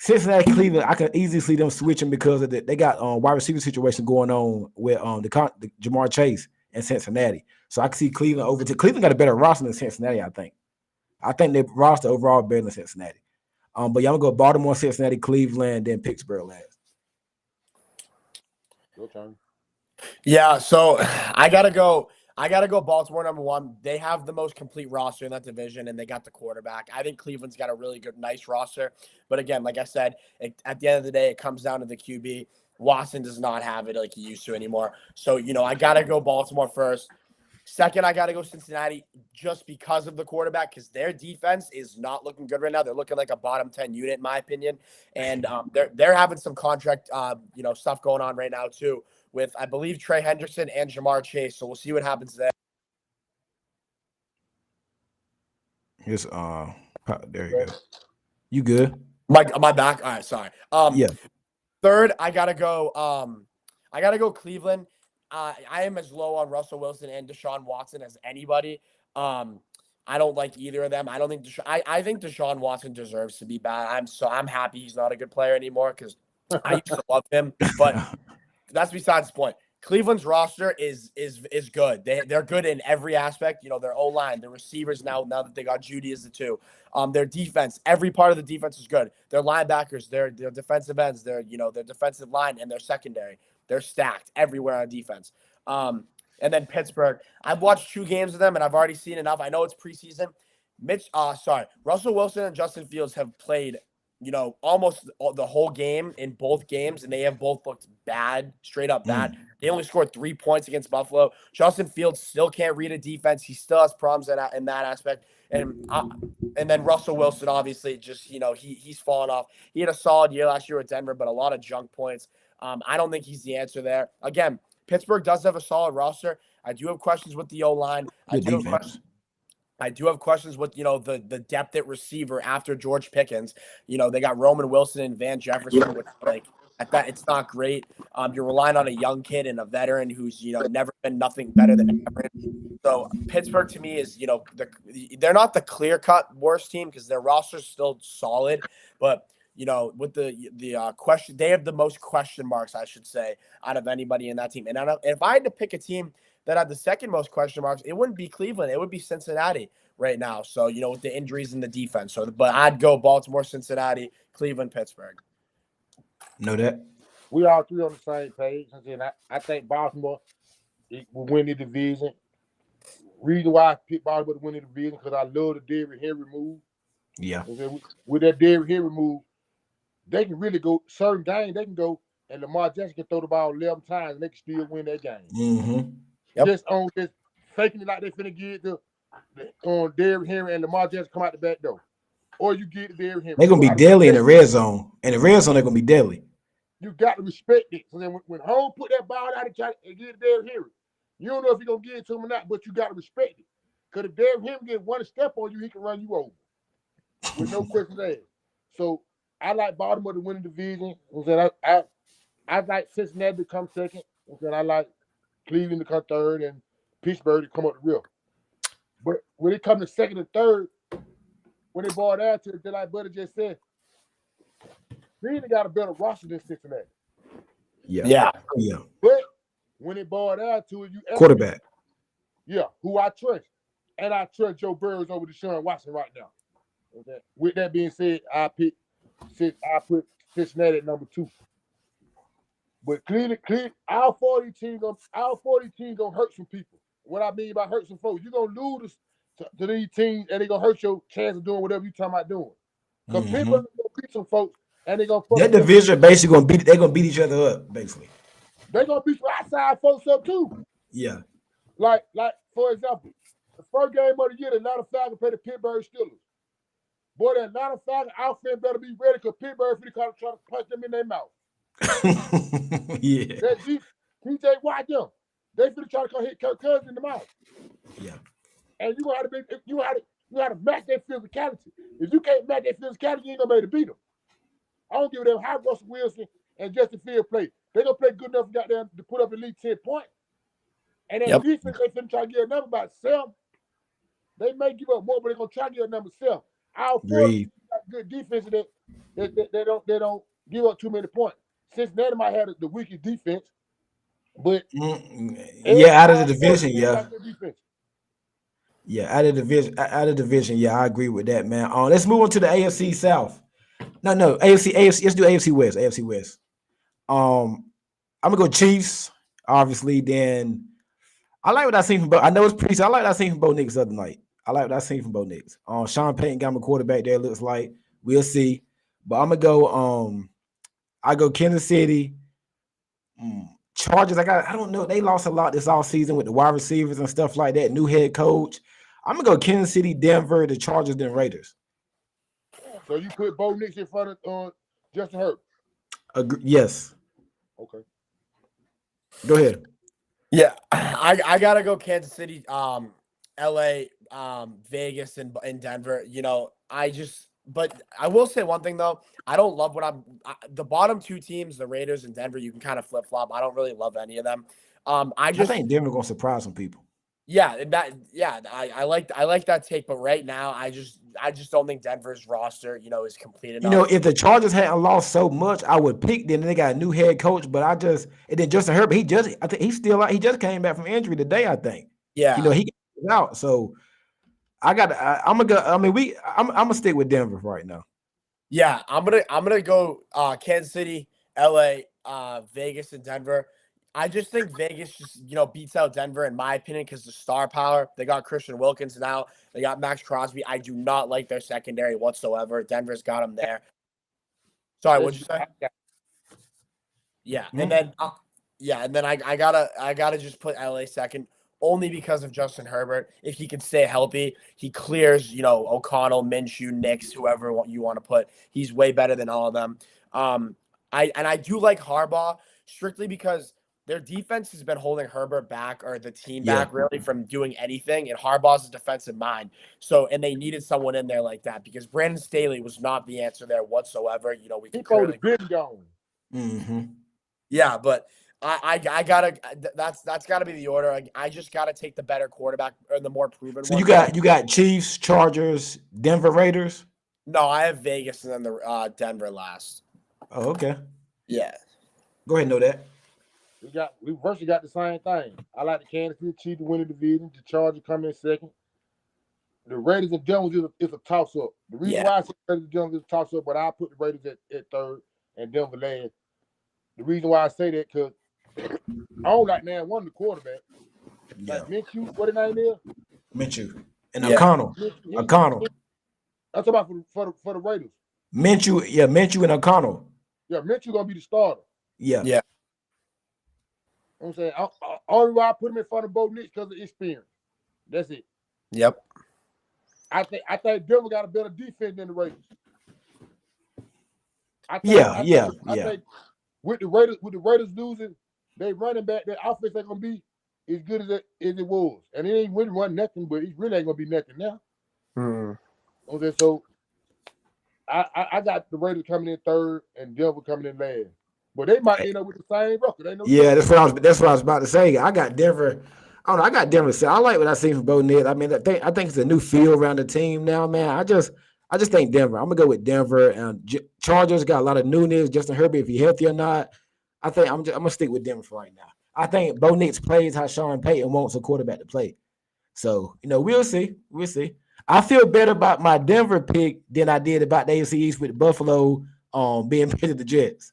Cleveland. I can easily see them switching because of they got wide receiver situation going on with the Jamar Chase and Cincinnati. So I can see Cleveland over to Cleveland got a better roster than Cincinnati. I think their roster overall better than Cincinnati. But yeah, I'm gonna go Baltimore, Cincinnati, Cleveland, then Pittsburgh last. Your turn. Yeah, so I gotta go Baltimore number one. They have the most complete roster in that division, and they got the quarterback. I think Cleveland's got a really good, nice roster. But again, like I said, at the end of the day, it comes down to the QB. Watson does not have it like he used to anymore. So, I gotta go Baltimore first. Second, I got to go Cincinnati just because of the quarterback, because their defense is not looking good right now. They're looking like a bottom 10 unit, in my opinion. And they're having some contract, stuff going on right now, too, with, I believe, Trey Hendrickson and Jamar Chase. So we'll see what happens there. There you go. You good? My back? All right, sorry. Yeah. Third, I got to go Cleveland. I am as low on Russell Wilson and Deshaun Watson as anybody. I don't like either of them. I don't think I think Deshaun Watson deserves to be bad. I'm happy he's not a good player anymore because I used to love him. But that's besides the point. Cleveland's roster is good. They're good in every aspect. Their O-line, their receivers now that they got Judy as the 2. Their defense, every part of the defense is good. Their linebackers, their defensive ends, their defensive line and their secondary. They're stacked everywhere on defense. And then Pittsburgh. I've watched 2 games of them, and I've already seen enough. I know it's preseason. Russell Wilson and Justin Fields have played, almost the whole game in both games, and they have both looked bad, straight up bad. They only scored 3 points against Buffalo. Justin Fields still can't read a defense. He still has problems in that aspect. And then Russell Wilson, obviously, just, he's fallen off. He had a solid year last year with Denver, but a lot of junk points. I don't think he's the answer there. Again, Pittsburgh does have a solid roster. I do have questions with the O-line. I do have questions with, the depth at receiver after George Pickens. They got Roman Wilson and Van Jefferson, which, at that, it's not great. You're relying on a young kid and a veteran who's, never been nothing better than ever. So Pittsburgh to me is, they're not the clear-cut worst team because their roster's still solid, but with the question, they have the most question marks, I should say, out of anybody in that team. And if I had to pick a team that had the second most question marks, it wouldn't be Cleveland. It would be Cincinnati right now. So, with the injuries and the defense. But I'd go Baltimore, Cincinnati, Cleveland, Pittsburgh. Knowdat. We all three on the same page. I think Baltimore will win the division. Reason why I picked Baltimore to win the division because I love the Derrick Henry move. Yeah. With that Derrick Henry move, they can really go certain games. They can go and Lamar Jackson can throw the ball 11 times and they can still win that game. Mm-hmm. Yep. Just on this faking it like they finna get it on Derrick Henry and Lamar Jackson come out the back door, or you get Derrick Henry. They're gonna be deadly in the red zone. In the red zone, they're gonna be deadly. You got to respect it. So then when Home put that ball out and try to get Derrick Henry, you don't know if he's gonna get it to him or not, but you got to respect it. Because if Derrick Henry get one step on you, he can run you over with no questions asked. So I like Baltimore to win the division. I like Cincinnati to come second. I like Cleveland to come third and Pittsburgh to come up the real. But when it comes to second and third, when they ball down to it, like Buddy just said, Cleveland got a better roster than Cincinnati. Yeah. But when it ball down to it, you quarterback. Yeah, who I trust. And I trust Joe Burrow over Deshaun Watson right now. Okay. With that being said, I put Cincinnati at number 2. But Cleveland, our 40 team gonna hurt some people. What I mean by hurt some folks, you're gonna lose to these teams, and they're gonna hurt your chance of doing whatever you talking about doing. Because people are gonna beat some folks, and they're gonna that division basically gonna beat each other up, basically. They're gonna beat some outside folks up too. Yeah. Like for example, the first game of the year, the Atlanta Falcons played the Pittsburgh Steelers. Boy, the Atlanta Falcons outfit better be ready because Pittsburgh finna try to punch them in their mouth. Yeah. That TJ Watt them. They finna try to come hit Kirk Cousins in the mouth. Yeah. And you gotta match that physicality. If you can't match that physicality, you ain't gonna be able to beat them. I don't give a damn how Russell Wilson and Justin Fields play. They gonna play good enough to put up at least 10 points. And then defense, they finna try to get a number about 7. They may give up more, but they're gonna try to get a number 7. Our 40 got good defense that they don't give up too many points. Cincinnati might have the weakest defense, but out of the division, yeah. Yeah, out of the division, yeah, I agree with that, man. Let's move on to the AFC South. No, AFC. Let's do AFC West. AFC West. I'm gonna go Chiefs, obviously. Then I like what I seen from Bo. I know it's pretty. I like what I seen from Bo Nix the other night. Sean Payton got my quarterback there. Looks like we'll see, but I'm gonna go. I go Kansas City. Chargers. I don't know. They lost a lot this offseason with the wide receivers and stuff like that. New head coach. I'm gonna go Kansas City, Denver, the Chargers, then Raiders. So you put Bo Nix in front of Justin Herbert? Yes. Okay. Go ahead. Yeah, I gotta go Kansas City, LA, Vegas, and Denver. But I will say one thing though. I don't love the bottom 2 teams, the Raiders and Denver. You can kind of flip flop. I don't really love any of them. I think Denver gonna surprise some people. Yeah, I like that take, but right now I just don't think Denver's roster, is complete enough. If the Chargers hadn't lost so much, I would pick them. They got a new head coach, but and then Justin Herbert, I think he's still out. He just came back from injury today, I think. Yeah, he got out. So I'm gonna go. I'm gonna stick with Denver right now. Yeah, I'm gonna go Kansas City, LA, Vegas, and Denver. I just think Vegas just, beats out Denver in my opinion because the star power. They got Christian Wilkins now. They got Max Crosby. I do not like their secondary whatsoever. Denver's got them there. Sorry, what'd you say? Yeah, and then I gotta just put LA second only because of Justin Herbert. If he can stay healthy, he clears O'Connell, Minshew, Nix, whoever you want to put. He's way better than all of them. I do like Harbaugh strictly because their defense has been holding Herbert back or the team back really from doing anything. And Harbaugh's a defensive mind. And they needed someone in there like that because Brandon Staley was not the answer there whatsoever. We can clearly been going. Mm-hmm. Yeah, but I gotta that's gotta be the order. I just gotta take the better quarterback or the more proven so one. You got Chiefs, Chargers, Denver Raiders? No, I have Vegas and then the Denver last. Oh, okay. Yeah. Go ahead, Knowdat. We virtually got the same thing. I like the Kansas City Chiefs to win the division. The Chargers come in second. The Raiders and Denver is a toss-up. The reason why I say Raiders and Denver is a toss-up, but I put the Raiders at third and Denver last. The reason why I say that because I don't like one of the quarterback. Like Minshew, what his name is? Minshew. And O'Connell. I'm talking about for the Raiders. Minshew and O'Connell. Yeah, Mitchell gonna be the starter. Yeah. Yeah. You know what I'm saying only why I put him in front of Bo Nix because of experience. That's it. Yep. I think Denver got a better defense than the Raiders. I think with the Raiders losing, they running back, their offense ain't gonna be as good as it was. And it ain't really run nothing, but it really ain't gonna be nothing now. Mm. Okay, so I got the Raiders coming in third and Denver coming in last. But they might end up with the same record. Ain't no Yeah, difference. that's what I was about to say. I got Denver. I don't know. I got Denver. I like what I seen from Bo Nix. I mean, I think it's a new feel around the team now, man. I just think Denver. I'm gonna go with Denver. And Chargers got a lot of newness. Justin Herbert, if he's healthy or not, I think I'm gonna stick with Denver for right now. I think Bo Nix plays how Sean Payton wants a quarterback to play. So we'll see. We'll see. I feel better about my Denver pick than I did about the AFC East with Buffalo being pitted the Jets.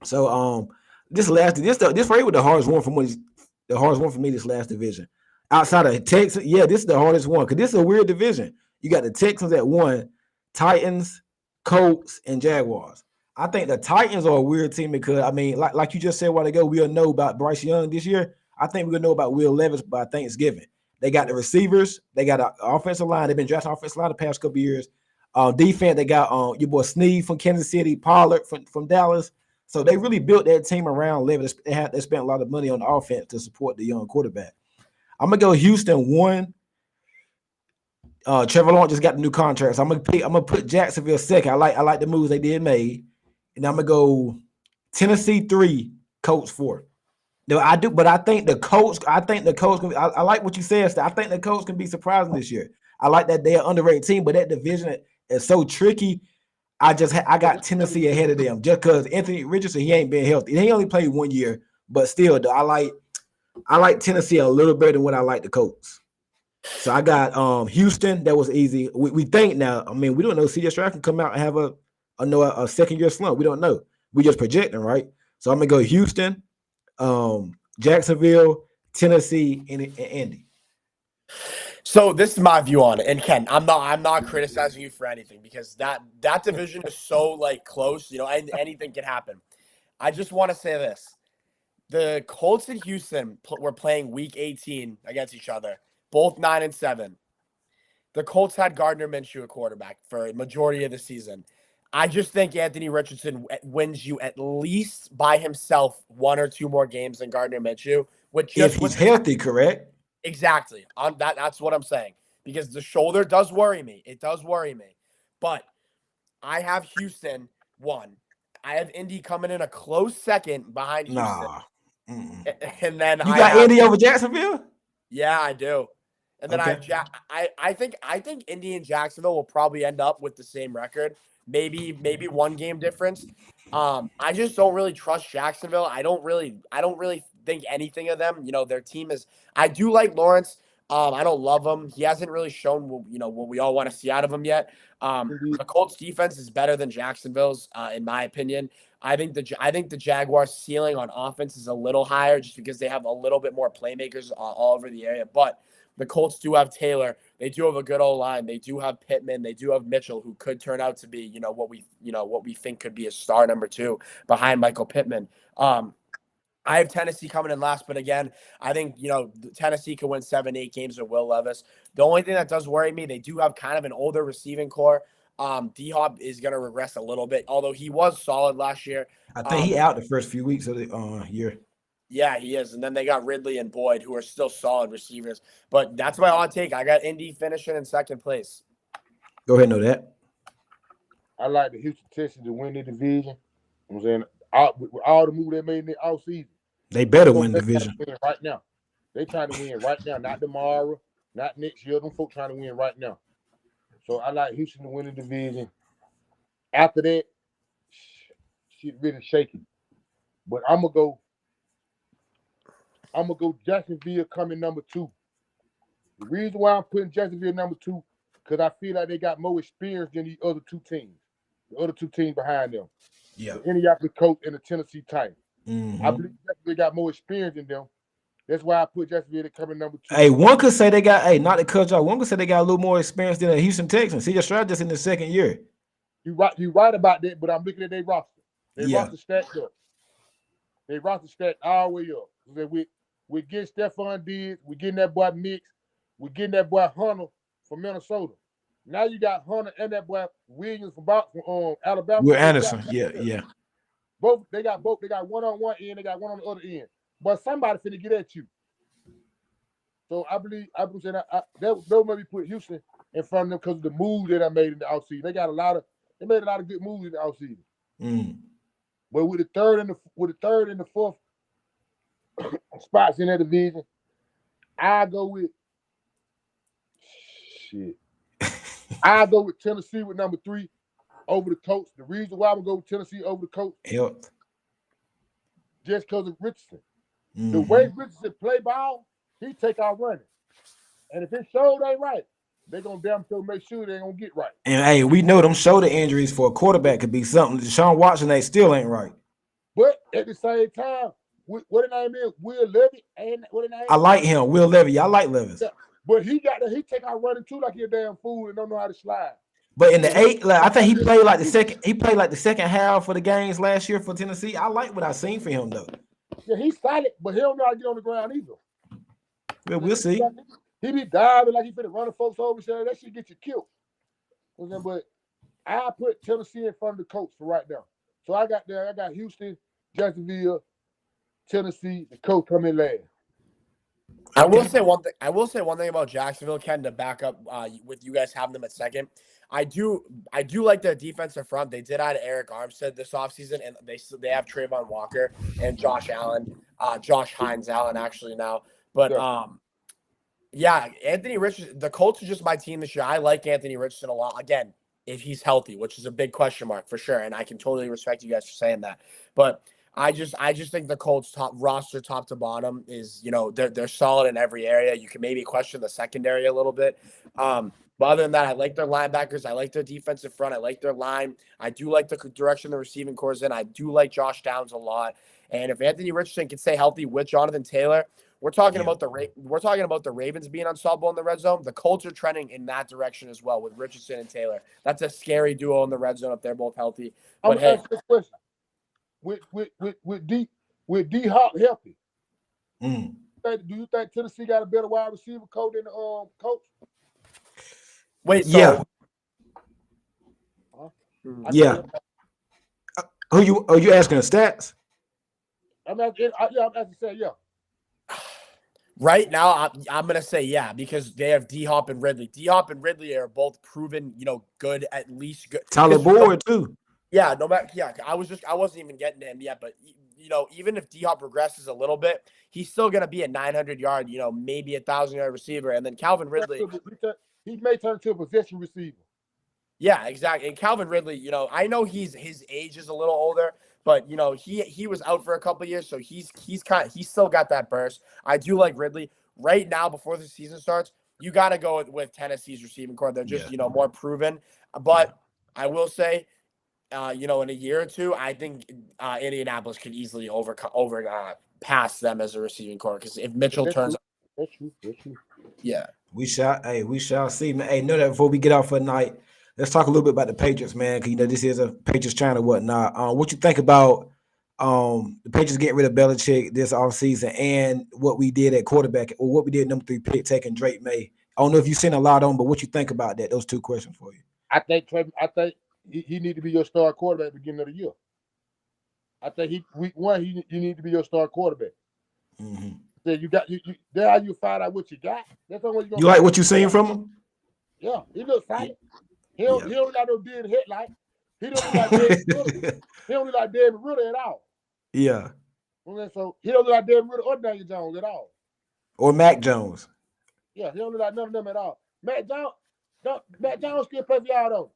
So this right here was the hardest one for me this last division. Outside of Texas, yeah, this is the hardest one because this is a weird division. You got the Texans at 1, Titans, Colts, and Jaguars. I think the Titans are a weird team because I mean, like you just said a while ago, we'll know about Bryce Young this year. I think we're gonna know about Will Levis by Thanksgiving. They got the receivers, they got an offensive line. They've been drafting offensive line the past couple years. Defense, they got your boy Snead from Kansas City, Pollard from Dallas. So they really built that team around Levis. They spent a lot of money on the offense to support the young quarterback. I'm gonna go Houston 1. Trevor Lawrence just got the new contract, so I'm gonna put Jacksonville second. I like the moves they did made, and I'm gonna go Tennessee 3, Colts 4. No, I do, but I think the Colts. I like what you said. I think the Colts can be surprising this year. I like that they're an underrated team, but that division is so tricky. I got Tennessee ahead of them just because Anthony Richardson, he ain't been healthy. He only played 1 year, but still, though, I like Tennessee a little better than what I like the Colts. So I got Houston. That was easy. We think now. I mean, we don't know. CJ Stroud can come out and have a second year slump. We don't know. We just projecting, right? So I'm gonna go Houston, Jacksonville, Tennessee, and Indy. So this is my view on it. And Ken, I'm not criticizing you for anything because that division is so like close, and anything can happen. I just want to say this. The Colts and Houston were playing week 18 against each other, both 9-7. The Colts had Gardner Minshew at quarterback for a majority of the season. I just think Anthony Richardson wins you at least by himself 1 or 2 more games than Gardner Minshew. If he's healthy, correct? Exactly. That's what I'm saying. Because the shoulder does worry me. It does worry me. But I have Houston 1. I have Indy coming in a close second behind Houston. Nah. And then you got Indy over Jacksonville? Yeah, I do. And then okay. I think Indy and Jacksonville will probably end up with the same record. Maybe 1 game difference. I just don't really trust Jacksonville. I don't really think anything of them. Their team is. I do like Lawrence. I don't love him. He hasn't really shown what we all want to see out of him yet. The Colts defense is better than Jacksonville's, in my opinion. I think the Jaguars' ceiling on offense is a little higher just because they have a little bit more playmakers all over the area. But the Colts do have Taylor. They do have a good old line. They do have Pittman. They do have Mitchell, who could turn out to be, what we think could be a star number 2 behind Michael Pittman. I have Tennessee coming in last, but again, I think, Tennessee can win 7-8 games with Will Levis. The only thing that does worry me, they do have kind of an older receiving core. D-Hop is going to regress a little bit, although he was solid last year. I think he out the first few weeks of the year. Yeah, he is. And then they got Ridley and Boyd, who are still solid receivers. But that's my hot take. I got Indy finishing in second place. Go ahead, Knowdat. I like the Houston Texans to win the division. I'm saying all the moves they made in the offseason. They better win the division. Right now. They trying to win right now, not tomorrow, not next year. Them folks trying to win right now. So I like Houston to win the division. After that, shit really shaking. But I'm gonna go Jacksonville coming number 2. The reason why I'm putting Jacksonville number 2, because I feel like they got more experience than the other 2 teams. The other 2 teams behind them. Yeah. The Indianapolis Colts and the Tennessee Titans. Mm-hmm. I believe they got more experience than them. That's why I put Jacksonville coming number 2. Hey, one could say they got, not to cut you off, one could say they got a little more experience than the Houston Texans. CJ Stroud just in the second year. You right about that, but I'm looking at their roster. Their roster stacked up. They roster stacked all the way up. We getting Stephon Diggs, we getting that boy Mix, we getting that boy Hunter from Minnesota. Now you got Hunter and that boy Williams from Alabama. Will Anderson, yeah. Both they got one on one end, they got one on the other end. But somebody finna get at you. So I believe that they'll maybe put Houston in front of them because of the moves that I made in the offseason. They made a lot of good moves in the offseason. But with the third and the fourth spots in that division, I go with Tennessee with number 3 over the Colts. The reason why I'm gonna go with Tennessee over the Colts, just because of Richardson. The way Richardson play ball, he take our running. And if his shoulder ain't right, they're gonna damn sure make sure they ain't gonna get right. And hey, we know them shoulder injuries for a quarterback could be something. Deshaun Watson, they still ain't right. But at the same time, what the name is? Will Levis. And what the name? I like him, Will Levis. I like Levis. Yeah. But he take our running too like he a damn fool and don't know how to slide. But in the 8, I think he played like the second. He played like the second half for the games last year for Tennessee. I like what I seen for him though. Yeah, he's solid, but he don't know how to get on the ground either. Well, we'll see. He be diving like he finna run the folks over. So that shit get you killed. But I put Tennessee in front of the Colts for right now. So I got Houston, Jacksonville, Tennessee. The Colts come in last. I will say one thing about Jacksonville, Ken, to back up with you guys having them at second. I do like their defensive front. They did add Eric Armstead this offseason, and they have Trayvon Walker and Josh Hines Allen actually now. But Anthony Richardson, the Colts are just my team this year. I like Anthony Richardson a lot. Again, if he's healthy, which is a big question mark for sure, and I can totally respect you guys for saying that. But I just think the Colts roster top to bottom is, they're solid in every area. You can maybe question the secondary a little bit. But other than that, I like their linebackers. I like their defensive front. I like their line. I do like the direction the receiving core is in. I do like Josh Downs a lot. And if Anthony Richardson can stay healthy with Jonathan Taylor, we're talking about the Ravens being unstoppable in the red zone. The Colts are trending in that direction as well with Richardson and Taylor. That's a scary duo in the red zone if they're both healthy. But I'm ask this question. With D Hop healthy, do you think Tennessee got a better wide receiver coach than the Colts? Wait, yeah. Are you asking the stats? I'm asking to say yeah. Right now, I'm gonna say yeah because they have D Hop and Ridley. D Hop and Ridley are both proven, good, at least good. Tyler Boyd too. Yeah, I wasn't even getting to him yet, but even if D Hop regresses a little bit, he's still gonna be a 900-yard, maybe 1,000-yard receiver. And then Calvin Ridley, he may turn into a possession receiver. Yeah, exactly. And Calvin Ridley, I know his age is a little older, but he was out for a couple of years, so he's still got that burst. I do like Ridley right now before the season starts. You got to go with Tennessee's receiving core. They're just more proven. But I will say, in a year or two, I think Indianapolis could easily pass them as a receiving core because if Mitchell turns, that's true. Yeah, we shall see, man. Hey, know that before we get off for the night. Let's talk a little bit about the Patriots, man. Because this is a Patriots channel, whatnot. What you think about the Patriots getting rid of Belichick this offseason and what we did at quarterback, or what we did number 3 pick, taking Drake May? I don't know if you've seen a lot on, but what you think about that? Those 2 questions for you. I think he need to be your star quarterback at the beginning of the year. I think week 1 he need to be your star quarterback. Mm-hmm. So that's how you find out what you got. That's how you like what you seen from him? Yeah, he looks solid. He don't got no dead headlight. He don't look like David Ritter. He don't look like David Ritter at all. Yeah. Okay, so he don't look like David Ritter or Daniel Jones at all. Or Mac Jones. Yeah, he don't look like none of them at all. Mac Jones still play for y'all though.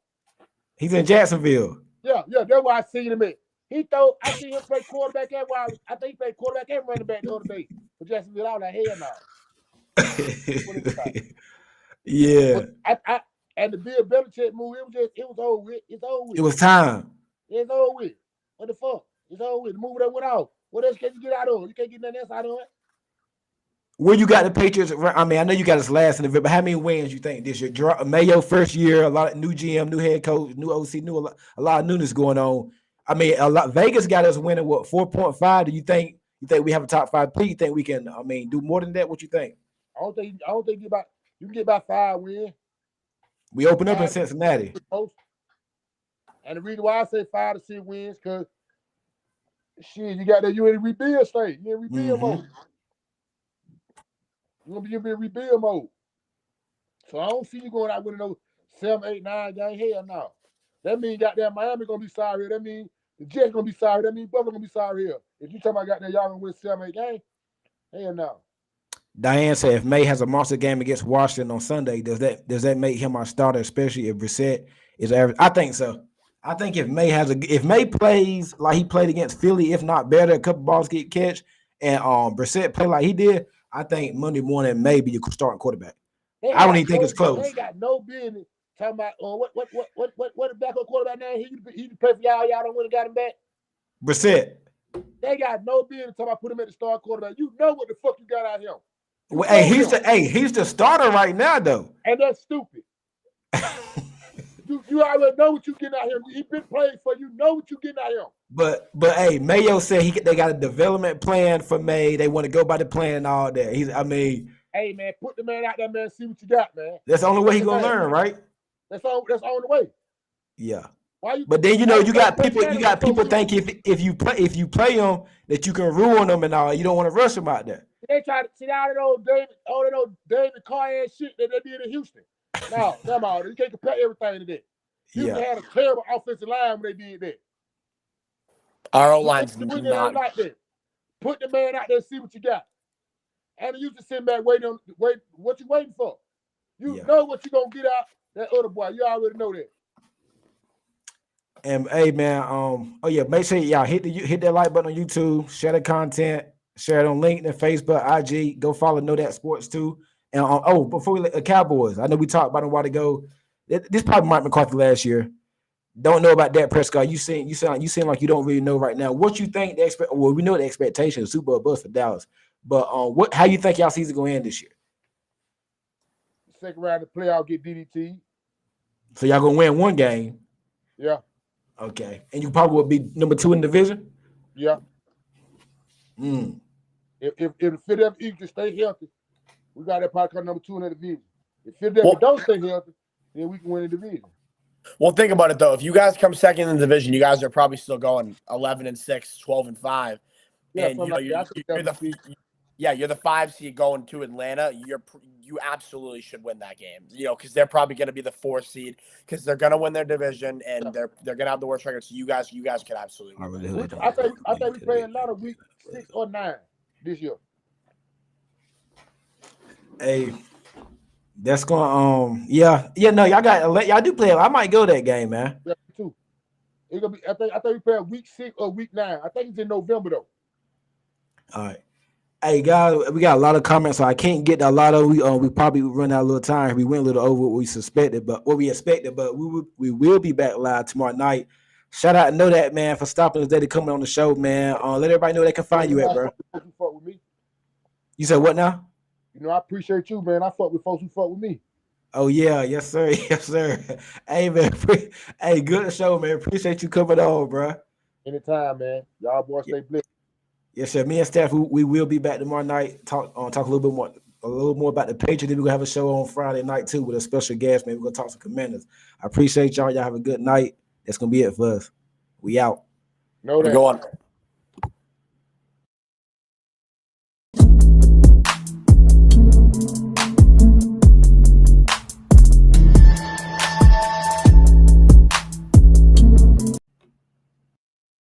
He's in Jacksonville. Yeah, that's why I seen him at. I seen him play quarterback and wide. I think he played quarterback and running back the other day for Jacksonville. I was like, hell no. Yeah. And the Bill Belichick move, it was over with. It's over with. It was time. It's over with. What the fuck? It's over with. The move that went off. What else can you get out of it? You can't get nothing else out of it. Where you got the Patriots? I mean, I know you got us last in the but how many wins you think this year? Mayo first year, a lot of new GM, new head coach, new OC, a lot of newness going on. I mean, a lot. Vegas got us winning what 4.5. Do you think we have a top 5 pick? You think we can? I mean, do more than that? What you think? I don't think you can get about 5 wins. We open up in Cincinnati. And the reason why I say 5 to 6 wins, because shit, you got that you in rebuild state. You in rebuild mode. You're gonna be in rebuild mode. So I don't see you going out winning those 7, 8, 9 games. Hell no. That means goddamn Miami gonna be sorry. That means the Jets gonna be sorry. That means Buffalo gonna be sorry here. If you talking about goddamn y'all gonna win 7, 8 games, hell no. Diane said, if May has a monster game against Washington on Sunday, does that make him our starter, especially if Brissett is average? I think so. I think if May plays like he played against Philly, if not better, a couple balls get catch, and Brissett play like he did, I think Monday morning May be your starting quarterback. I don't even think it's close. They got no business talking about what the backup quarterback name he play for y'all. Y'all don't want to got him back. Brissett. They got no business talking about put him at the starting quarterback. You know what the fuck you got out here. Well, he's the starter right now though. And that's stupid. You already know what you getting out here. He been playing for you. Know what you getting out here. But hey, Mayo said they got a development plan for May. They want to go by the plan and all that. Hey man, put the man out there, man. See what you got, man. That's the only way he's gonna learn, right? That's all the way. Yeah. But then you got people think if you play them that you can ruin them and all. You don't want to rush them out there. They try to see all that old David Carr ass shit that they did in Houston. No, come on. You can't compare everything to that. Houston had a terrible offensive line when they did that. Our O-line's not like that. Put the man out there and see what you got. And you just sitting back waiting. What you waiting for? You know what you gonna get out that other boy. You already know that. And hey man, make sure y'all hit that like button on YouTube, share the content, share it on LinkedIn, Facebook, IG. Go follow Knowdat Sports too. And before we Cowboys, I know we talked about them a while ago. This probably Mike McCarthy last year. Don't know about Dak Prescott. You seem like you don't really know right now. What you think we know the expectation of Super Bowl bust for Dallas. But how you think y'all season gonna end this year? Second round of the playoff get DDT. So y'all gonna win one game? Yeah. Okay. And you probably will be number 2 in the division? Yeah. If the Philadelphia Eagles stay healthy, we got that probably number 2 in the division. If Philadelphia don't stay healthy, then we can win the division. Well, think about it though. If you guys come second in the division, you guys are probably still going 11-6, 12-5. Yeah, and you're the 5 seed going to Atlanta. You absolutely should win that game. Because they're probably going to be the 4 seed because they're going to win their division and they're going to have the worst record. So you guys can absolutely win. I think we play a lot of week 6 or 9 this year. Hey, that's going y'all do play. I might go that game, man. Yeah, me too. It's gonna be. I think we play week 6 or week 9. I think it's in November though. All right. Hey guys, we got a lot of comments, so I can't get a lot of. We probably run out a little time. We went a little over what we expected, but we will be back live tomorrow night. Shout out to Knowdat, man, for stopping us today to coming on the show, man. Let everybody know they can find you at, bro. Fuck with me. You said what now? I appreciate you, man. I fuck with folks who fuck with me. Oh yeah, yes sir, yes sir. Hey man, good show, man. Appreciate you coming on, bro. Anytime, man. Y'all boys stay blessed. Yes, sir. Me and Steph, we will be back tomorrow night. Talk a little more about the Patriots. Then we're gonna have a show on Friday night too with a special guest. Man, we're gonna talk some Commanders. I appreciate y'all. Y'all have a good night. That's gonna be it for us. We out. Know that. Go on.